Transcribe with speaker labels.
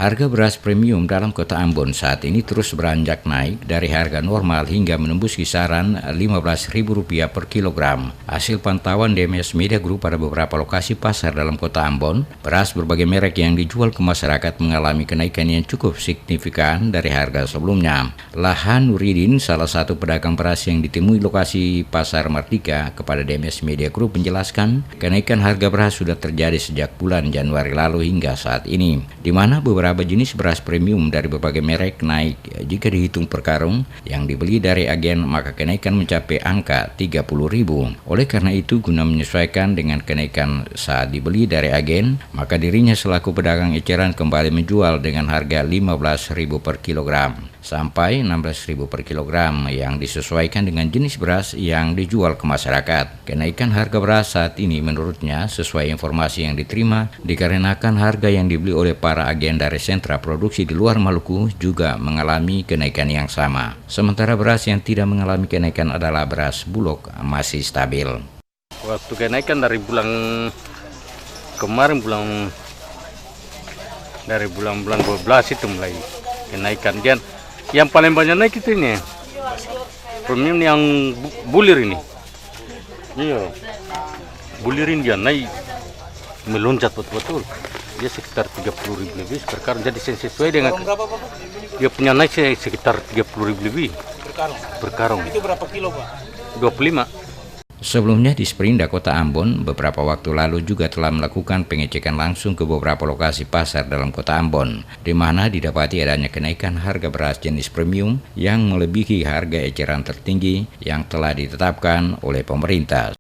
Speaker 1: Harga beras premium dalam kota Ambon saat ini terus beranjak naik dari harga normal hingga menembus kisaran Rp15.000 per kilogram. Hasil pantauan DMS Media Group pada beberapa lokasi pasar dalam kota Ambon, beras berbagai merek yang dijual ke masyarakat mengalami kenaikan yang cukup signifikan dari harga sebelumnya. Lahan Nuridin, salah satu pedagang beras yang ditemui lokasi Pasar Mardika, kepada DMS Media Group menjelaskan kenaikan harga beras sudah terjadi sejak bulan Januari lalu hingga saat ini, di mana beberapa jenis beras premium dari berbagai merek naik. Jika dihitung per karung yang dibeli dari agen, maka kenaikan mencapai angka Rp30.000. Oleh karena itu, guna menyesuaikan dengan kenaikan saat dibeli dari agen, maka dirinya selaku pedagang eceran kembali menjual dengan harga Rp15.000 per kilogram sampai Rp16.000 per kilogram yang disesuaikan dengan jenis beras yang dijual ke masyarakat. Kenaikan harga beras saat ini menurutnya sesuai informasi yang diterima dikarenakan harga yang dibeli oleh para agen dari sentra produksi di luar Maluku juga mengalami kenaikan yang sama. Sementara beras yang tidak mengalami kenaikan adalah beras Bulog masih stabil.
Speaker 2: Waktu kenaikan dari bulan kemarin, dari bulan 12 itu mulai kenaikan. Dan yang paling banyak naik itu ini premium yang bulir ini. Iya, bulir ini dia naik melonjak betul-betul. Dia sekitar Rp30.000 lebih per karung. Jadi sesuai dengan dia punya naik sekitar Rp30.000 lebih per karung.
Speaker 3: Itu berapa kilo, Pak?
Speaker 2: 25.
Speaker 1: Sebelumnya di Sprinda Kota Ambon, beberapa waktu lalu juga telah melakukan pengecekan langsung ke beberapa lokasi pasar dalam Kota Ambon, di mana didapati adanya kenaikan harga beras jenis premium yang melebihi harga eceran tertinggi yang telah ditetapkan oleh pemerintah.